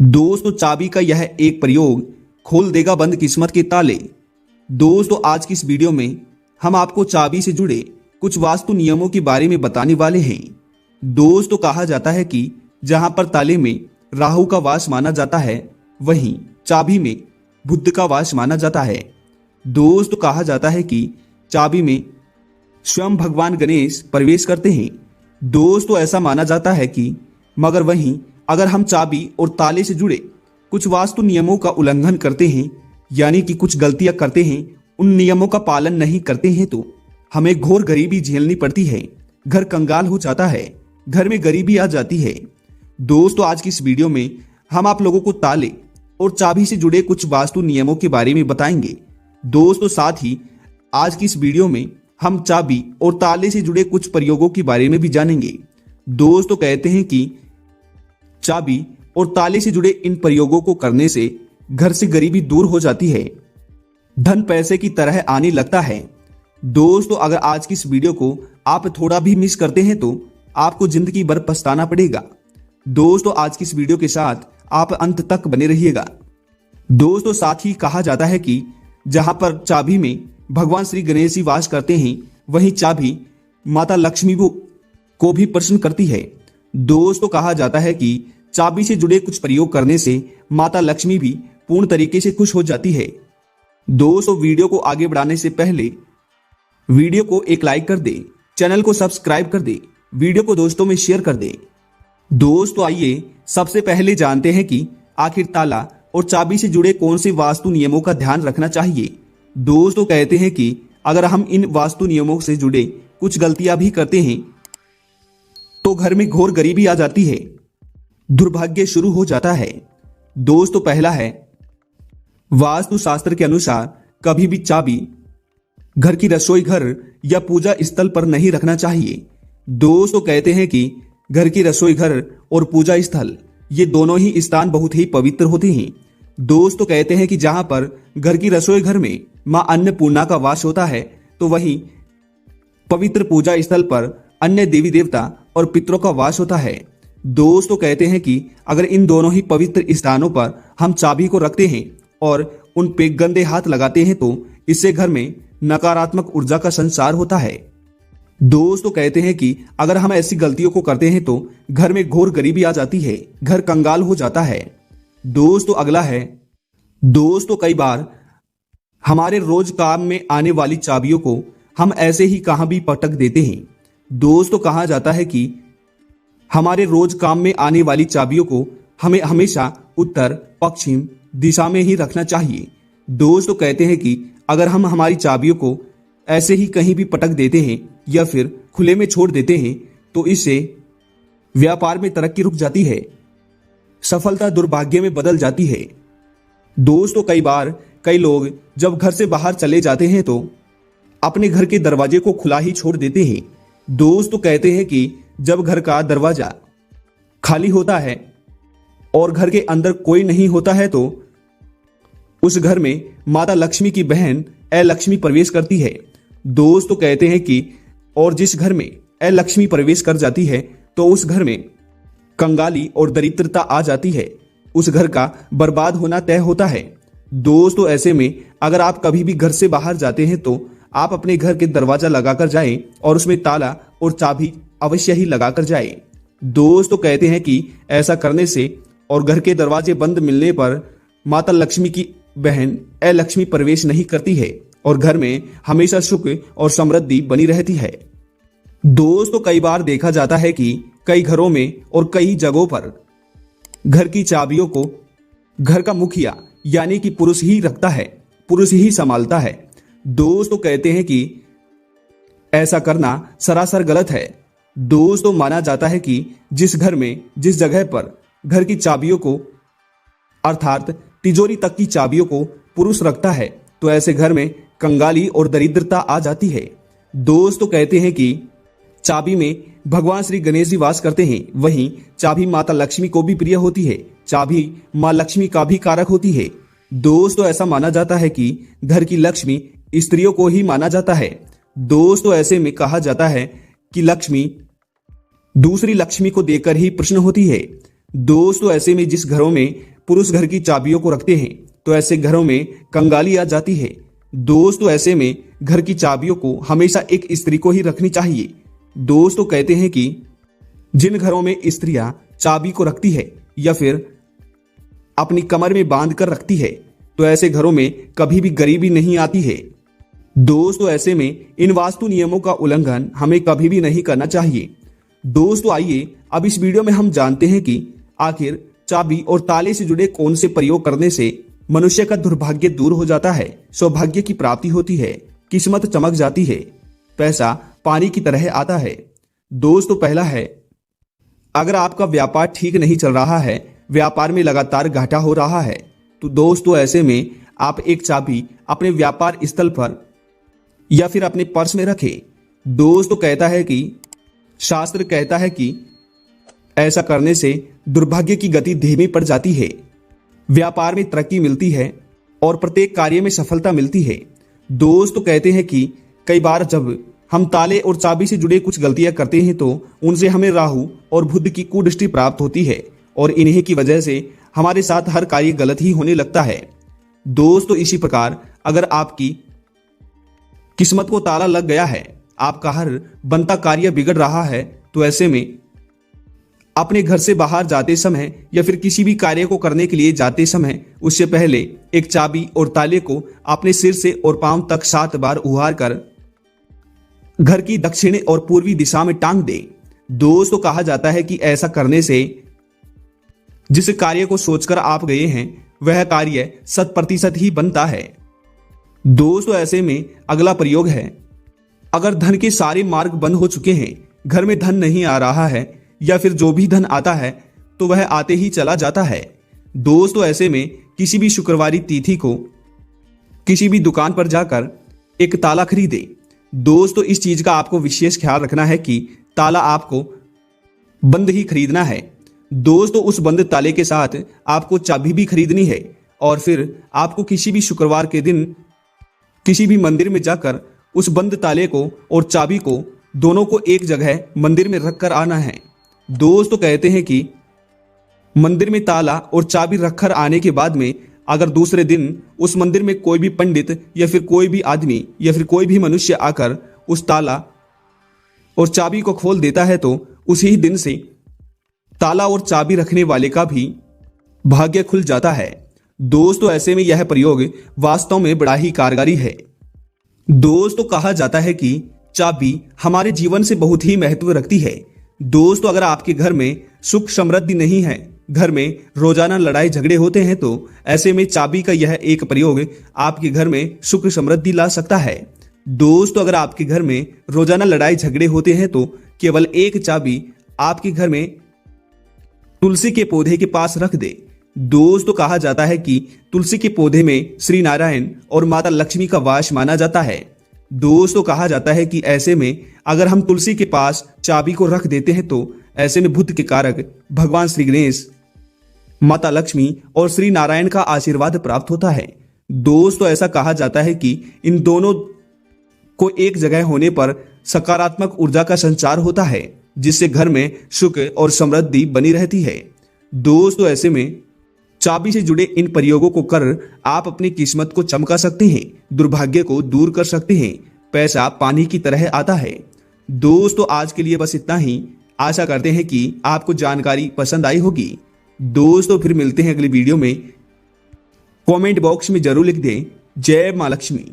दोस्तों, चाबी का यह एक प्रयोग खोल देगा बंद किस्मत के ताले। दोस्तों, आज की इस वीडियो में हम आपको चाबी से जुड़े कुछ वास्तु नियमों के बारे में बताने वाले हैं। दोस्तों, कहा जाता है कि जहां पर ताले में राहु का वास माना जाता है, वहीं चाबी में बुध का वास माना जाता है। दोस्तों, कहा जाता है कि चाबी में स्वयं भगवान गणेश प्रवेश करते हैं। दोस्तों, ऐसा माना जाता है कि मगर वहीं अगर हम चाबी और ताले से जुड़े कुछ वास्तु नियमों का उल्लंघन करते हैं, यानी कि कुछ गलतियां करते हैं, उन नियमों का पालन नहीं करते हैं, तो हमें घोर गरीबी झेलनी पड़ती है। घर कंगाल हो जाता है, घर में गरीबी आ जाती है। दोस्तों, आज की इस वीडियो में हम आप लोगों को ताले और चाबी से जुड़े कुछ वास्तु नियमों के बारे में बताएंगे। दोस्तों, साथ ही आज की इस वीडियो में हम चाबी और ताले से जुड़े कुछ प्रयोगों के बारे में भी जानेंगे। दोस्तों, कहते हैं कि चाबी और ताले से जुड़े इन प्रयोगों को करने से घर से गरीबी दूर हो जाती है, धन पैसे की तरह आने लगता है। दोस्तों, अगर आज की इस वीडियो को आप थोड़ा भी मिस करते हैं तो आपको जिंदगी भर पछताना पड़ेगा। दोस्तों, आज की इस वीडियो के साथ आप अंत तक बने रहिएगा। दोस्तों, साथ ही कहा जाता है कि जहां पर चाबी में भगवान श्री गणेश जी वास करते हैं, वहीं चाबी माता लक्ष्मी को भी प्रसन्न करती है। दोस्तों, कहा जाता है कि चाबी से जुड़े कुछ प्रयोग करने से माता लक्ष्मी भी पूर्ण तरीके से खुश हो जाती है। दोस्तों, वीडियो को आगे बढ़ाने से पहले वीडियो को एक लाइक कर दे, चैनल को सब्सक्राइब कर दे, वीडियो को दोस्तों में शेयर कर दे। दोस्तों, आइए सबसे पहले जानते हैं कि आखिर ताला और चाबी से जुड़े कौन से वास्तु नियमों का ध्यान रखना चाहिए। दोस्तों, कहते हैं कि अगर हम इन वास्तु नियमों से जुड़े कुछ गलतियां भी करते हैं तो घर में घोर गरीबी आ जाती है, दुर्भाग्य शुरू हो जाता है। दोस्तों, पहला है, वास्तु शास्त्र के अनुसार कभी भी चाबी घर की रसोई घर या पूजा स्थल पर नहीं रखना चाहिए। दोस्तों, कहते हैं कि घर की रसोई घर और पूजा स्थल ये दोनों ही स्थान बहुत ही पवित्र होते हैं। दोस्तों, कहते हैं कि जहां पर घर की रसोई घर में मां अन्नपूर्णा का वास होता है, तो वहीं पवित्र पूजा स्थल पर अन्य देवी देवता और पितरों का वास होता है। दोस्तों, कहते हैं कि अगर इन दोनों ही पवित्र स्थानों पर हम चाबी को रखते हैं और उन पे गंदे हाथ लगाते हैं, तो इससे घर में नकारात्मक ऊर्जा का संचार होता है। दोस्तों, कहते हैं कि अगर हम ऐसी गलतियों को करते हैं तो घर में घोर गरीबी आ जाती है, घर कंगाल हो जाता है। दोस्तों, अगला है, दोस्तों कई बार हमारे रोज काम में आने वाली चाबियों को हम ऐसे ही कहां भी पटक देते हैं। दोस्तों, कहा जाता है कि हमारे रोज काम में आने वाली चाबियों को हमें हमेशा उत्तर पश्चिम दिशा में ही रखना चाहिए। दोस्तों, कहते हैं कि अगर हम हमारी चाबियों को ऐसे ही कहीं भी पटक देते हैं या फिर खुले में छोड़ देते हैं, तो इससे व्यापार में तरक्की रुक जाती है, सफलता दुर्भाग्य में बदल जाती है। दोस्तों, कई बार कई लोग जब घर से बाहर चले जाते हैं तो अपने घर के दरवाजे को खुला ही छोड़ देते हैं। दोस्तों, कहते हैं कि जब घर का दरवाजा खाली होता है और घर के अंदर कोई नहीं होता है, तो उस घर में माता लक्ष्मी की बहन अलक्ष्मी प्रवेश करती है। दोस्तों, कहते हैं कि और जिस घर में अलक्ष्मी प्रवेश कर जाती है, तो उस घर में कंगाली और दरिद्रता आ जाती है, उस घर का बर्बाद होना तय होता है। दोस्तों, ऐसे में अगर आप कभी भी घर से बाहर जाते हैं तो आप अपने घर के दरवाजा लगाकर जाएं और उसमें ताला और चाबी अवश्य ही लगाकर जाएं। दोस्तों, कहते हैं कि ऐसा करने से और घर के दरवाजे बंद मिलने पर माता लक्ष्मी की बहन अलक्ष्मी प्रवेश नहीं करती है और घर में हमेशा सुख और समृद्धि बनी रहती है। दोस्तों, कई बार देखा जाता है कि कई घरों में और कई जगहों पर घर की चाबियों को घर का मुखिया यानी कि पुरुष ही रखता है, पुरुष ही संभालता है। दोस्तों, कहते हैं कि ऐसा करना सरासर गलत है। दोस्तों, माना जाता है कि जिस घर में जिस जगह पर घर की चाबियों को अर्थात तिजोरी तक की चाबियों को पुरुष रखता है, तो ऐसे घर में कंगाली और दरिद्रता आ जाती है। दोस्तों, कहते हैं कि चाबी में भगवान श्री गणेश जी वास करते हैं, वहीं चाबी माता लक्ष्मी को भी प्रिय होती है, चाबी मां लक्ष्मी का भी कारक होती है। दोस्तों, ऐसा माना जाता है कि घर की लक्ष्मी स्त्रियों को ही माना जाता है। दोस्तों, ऐसे में कहा जाता है कि लक्ष्मी दूसरी लक्ष्मी को देकर ही प्रसन्न होती है। दोस्तों ऐसे में जिस घरों में पुरुष घर की चाबियों को रखते हैं तो ऐसे घरों में कंगाली आ जाती है। दोस्तों ऐसे में घर की चाबियों को हमेशा एक स्त्री को ही रखनी चाहिए। दोस्तों कहते हैं कि जिन घरों में स्त्रियां चाबी को रखती है या फिर अपनी कमर में बांध कर रखती है तो ऐसे घरों में कभी भी गरीबी नहीं आती है। दोस्तों ऐसे में इन वास्तु नियमों का उल्लंघन हमें कभी भी नहीं करना चाहिए। दोस्तों आइए अब इस वीडियो में हम जानते हैं कि आखिर चाबी और ताले से जुड़े कौन से प्रयोग करने से मनुष्य का दुर्भाग्य दूर हो जाता है, सौभाग्य की प्राप्ति होती है, किस्मत चमक जाती है, पैसा पानी की तरह आता है। दोस्तों पहला है, अगर आपका व्यापार ठीक नहीं चल रहा है, व्यापार में लगातार घाटा हो रहा है, तो दोस्तों ऐसे में आप एक चाबी अपने व्यापार स्थल पर या फिर अपने पर्स में रखें। दोस्तों कहता है कि शास्त्र कहता है कि ऐसा करने से दुर्भाग्य की गति धीमी पड़ जाती है, व्यापार में तरक्की मिलती है और प्रत्येक कार्य में सफलता मिलती है। दोस्तों कहते हैं कि कई बार जब हम ताले और चाबी से जुड़े कुछ गलतियां करते हैं तो उनसे हमें राहु और बुध की कुदृष्टि प्राप्त होती है और इन्हीं की वजह से हमारे साथ हर कार्य गलत ही होने लगता है। दोस्तों इसी प्रकार अगर आपकी किस्मत को ताला लग गया है, आपका हर बनता कार्य बिगड़ रहा है, तो ऐसे में अपने घर से बाहर जाते समय या फिर किसी भी कार्य को करने के लिए जाते समय उससे पहले एक चाबी और ताले को अपने सिर से और पांव तक 7 बार उहार कर घर की दक्षिण और पूर्वी दिशा में टांग दे। दोस्तों कहा जाता है कि ऐसा करने से जिस कार्य को सोचकर आप गए हैं वह कार्य 100% ही बनता है। दोस्तों ऐसे में अगला प्रयोग है, अगर धन के सारे मार्ग बंद हो चुके हैं, घर में धन नहीं आ रहा है या फिर जो भी धन आता है तो वह आते ही चला जाता है। दोस्तों ऐसे में किसी भी शुक्रवारी तिथि को किसी भी दुकान पर जाकर एक ताला खरीदे। दोस्तों इस चीज का आपको विशेष ख्याल रखना है कि ताला आपको बंद ही खरीदना है। दोस्तों उस बंद ताले के साथ आपको चाबी भी खरीदनी है और फिर आपको किसी भी शुक्रवार के दिन किसी भी मंदिर में जाकर उस बंद ताले को और चाबी को दोनों को एक जगह मंदिर में रखकर आना है। दोस्तों कहते हैं कि मंदिर में ताला और चाबी रखकर आने के बाद में अगर दूसरे दिन उस मंदिर में कोई भी पंडित या फिर कोई भी आदमी या फिर कोई भी मनुष्य आकर उस ताला और चाबी को खोल देता है तो उसी ही दिन से ताला और चाबी रखने वाले का भी भाग्य खुल जाता है। दोस्तों ऐसे में यह प्रयोग वास्तव में बड़ा ही कारगर है। दोस्तों कहा जाता है कि चाबी हमारे जीवन से बहुत ही महत्व रखती है। दोस्तों अगर आपके घर में सुख समृद्धि नहीं है, घर में रोजाना लड़ाई झगड़े होते हैं, तो ऐसे में चाबी का यह एक प्रयोग आपके घर में सुख समृद्धि ला सकता है। दोस्तों अगर आपके घर में रोजाना लड़ाई झगड़े होते हैं तो केवल एक चाबी आपके घर में तुलसी के पौधे के पास रख दे। दोस्तों कहा जाता है कि तुलसी के पौधे में श्री नारायण और माता लक्ष्मी का वास माना जाता है। दोस्तों कहा जाता है कि ऐसे में अगर हम तुलसी के पास चाबी को रख देते हैं तो ऐसे में बुद्ध के कारक भगवान श्री गणेश, माता लक्ष्मी और श्री नारायण का आशीर्वाद प्राप्त होता है। दोस्तों ऐसा कहा जाता है कि इन दोनों को एक जगह होने पर सकारात्मक ऊर्जा का संचार होता है जिससे घर में सुख और समृद्धि बनी रहती है। दोस्तों ऐसे में चाबी से जुड़े इन प्रयोगों को कर आप अपनी किस्मत को चमका सकते हैं, दुर्भाग्य को दूर कर सकते हैं, पैसा पानी की तरह आता है। दोस्तों आज के लिए बस इतना ही। आशा करते हैं कि आपको जानकारी पसंद आई होगी। दोस्तों फिर मिलते हैं अगली वीडियो में। कमेंट बॉक्स में जरूर लिख दें जय मां लक्ष्मी।